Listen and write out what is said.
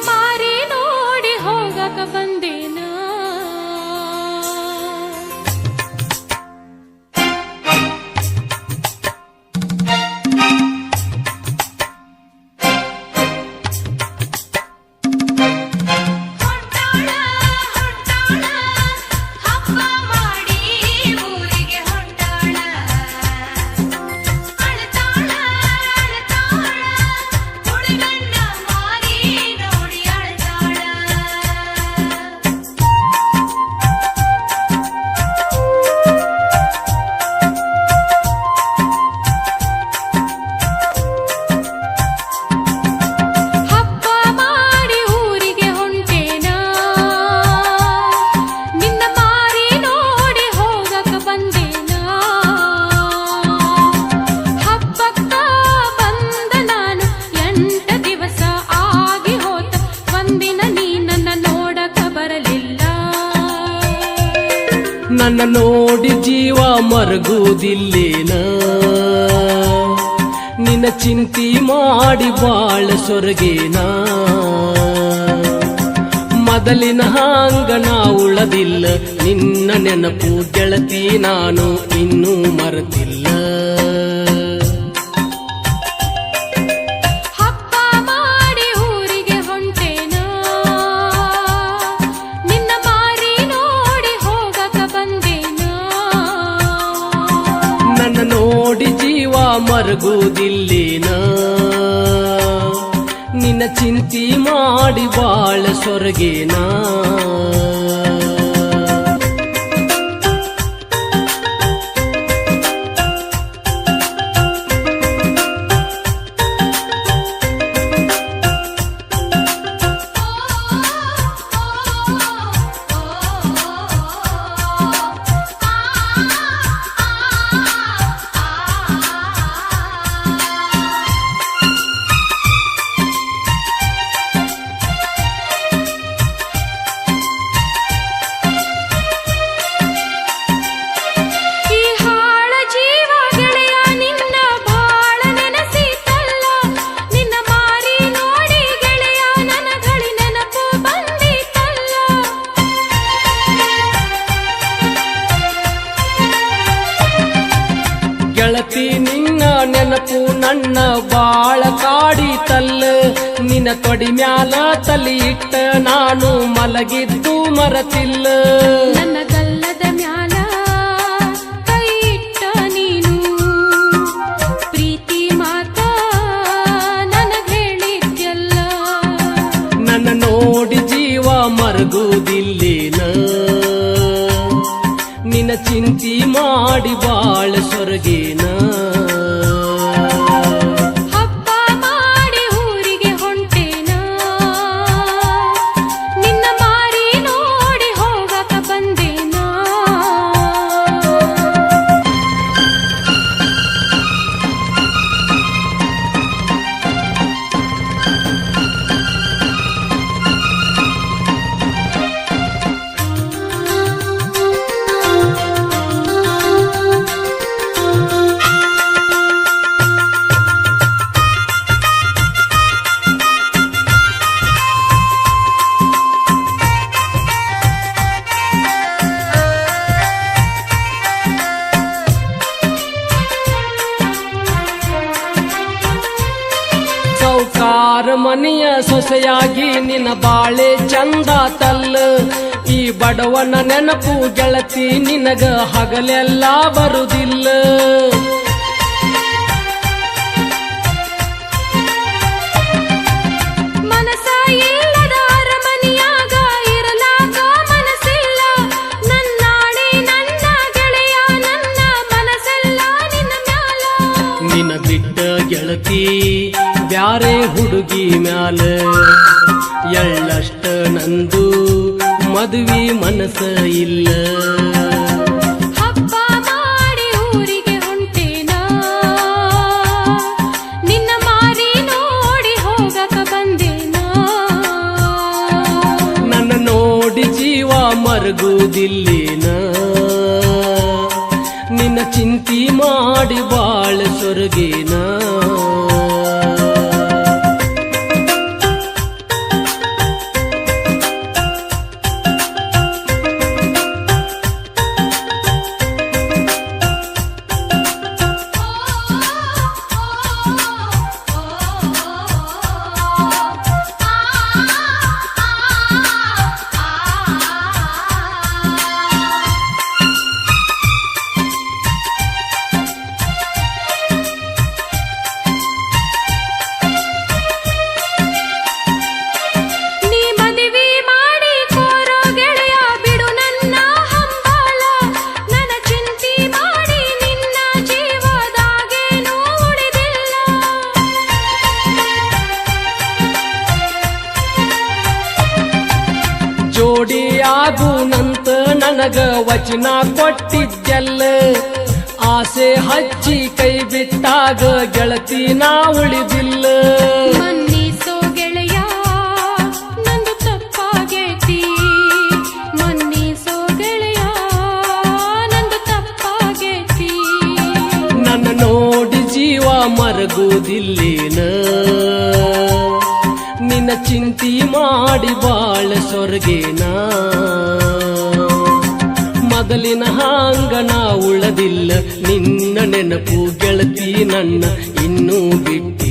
ಮಾರಿ ನೋಡಿ ಹೋಗಕ ಬಂದೇನ. ನನ್ನ ನೋಡಿ ಜೀವ ಮರಗುವುದಿಲ್ಲೇನ, ನಿನ್ನ ಚಿಂತಿ ಮಾಡಿ ಬಾಳ ಸೊರಗೇನ. ಮೊದಲಿನ ಹಾಂಗ ನಾ ಉಳದಿಲ್ಲ, ನಿನ್ನ ನೆನಪು ಗೆಳತಿ ನಾನು ಇನ್ನೂ ಮರೆತಿಲ್ಲ. ನೋಡಿ ಜೀವ ಮರಗುವುದಿಲ್ಲೇನ, ನಿನ್ನ ಚಿಂತಿ ಮಾಡಿ ಬಾಳ ಸೊರಗೇನ. ಗೆಳತಿ ನಿನ್ನ ನೆನಪು ನನ್ನ ಬಾಳ ಕಾಡಿತಲ್ಲ, ನಿನ್ನ ತೊಡಿ ಮ್ಯಾಲ ತಲಿ ಇಟ್ಟ ನಾನು ಮಲಗಿದ್ದು ಮರತಿಲ್ಲ. ನನ್ನ ಗಲ್ಲದ ಮ್ಯಾಲ ಕೈ ಇಟ್ಟ ನೀನು ಪ್ರೀತಿ ಮಾತ ನನಗ ಹೇಳಿದ್ಯಲ್ಲ. ನನ್ನ ನೋಡಿ ಜೀವ ಮರಗುವುದಿಲ್ಲೇನ, ನಿನ್ನ ಚಿಂತಿ ಮಾಡಿ ಬಾಳ ಸೊರಗೇನ. ಹಬ್ಬ ಮಾಡಿ ಊರಿಗೆ ಹೊಂಟೇನ, ನಿನ್ನ ಮಾರಿ ನೋಡಿ ಹೋಗಕ ಬಂದೇನ. ಸೌಕಾರ ಮನೆಯ ಸೊಸೆಯಾಗಿ ನಿನ್ನ ಬಾಳೆ ಚಂದ ತಲ್ಲ, ಈ ಬಡವನ ನೆನಪು ಗೆಳತಿ ನಿನಗ ಹಗಲೆಲ್ಲ ಬರುದಿಲ್ಲ. ಮನಸ ಇಲ್ಲದ ಅರಮನೆಯಾಗ ಇರಲಾಗ ಮನಸ್ಸಿಲ್ಲ, ನನ್ನಾಣೆ ನನ್ನ ಗೆಳೆಯ ನನ್ನ ಮನಸ್ಸೆಲ್ಲ ನಿನ್ನ ಮ್ಯಾಲ. ನಿನ್ನ ಬಿಟ್ಟ ಗೆಳತಿ ಬ್ಯಾರೆ ಹುಡುಗಿ ಮ್ಯಾಲ ಎಳ್ಳಷ್ಟ ನಂದು ಮದುವೆ ಮನಸ್ಸ ಇಲ್ಲ. ಹಬ್ಬ ಮಾಡಿ ಊರಿಗೆ ಹೊಂಟೇನ, ನಿನ್ನ ಮಾರಿ ನೋಡಿ ಹೋಗಕ ಬಂದೇನ. ನನ್ನ ನೋಡಿ ಜೀವ ಮರಗುವುದಿಲ್ಲೇನ, ನಿನ್ನ ಚಿಂತಿ ಮಾಡಿ ಬಾಳ ಸೊರಗೇನ. ಜೋಡಿಯಾಗುನಂತ ನನಗ ವಚನ ಕೊಟ್ಟಿದ್ದೆಲ್ಲ ಆಸೆ ಹಚ್ಚಿ ಕೈ ಬಿಟ್ಟಾಗ ಗೆಳತಿ ನಾ ಉಳಿದಿಲ್ಲ ಮನ್ನಿಸೋ ಗೆಳೆಯ ನಂದು ತಪ್ಪಾಗೈತಿ ಮನ್ನಿಸೋ ಗೆಳೆಯ ನಂದು ತಪ್ಪಾಗೈತಿ ನನ್ನ ನೋಡಿ ಜೀವ ಮರಗುವುದಿಲ್ಲೇನ ನಿನ್ನ ಚಿಂತಿ ಮಾಡಿ ಬಾಳ ಸೊರಗೇನ ಮೊದಲಿನ ಹಾಂಗ ನಾ ಉಳದಿಲ್ಲ ನಿನ್ನ ನೆನಪು ಗೆಳತಿ ನನ್ನ ಇನ್ನೂ ಬಿಟ್ಟು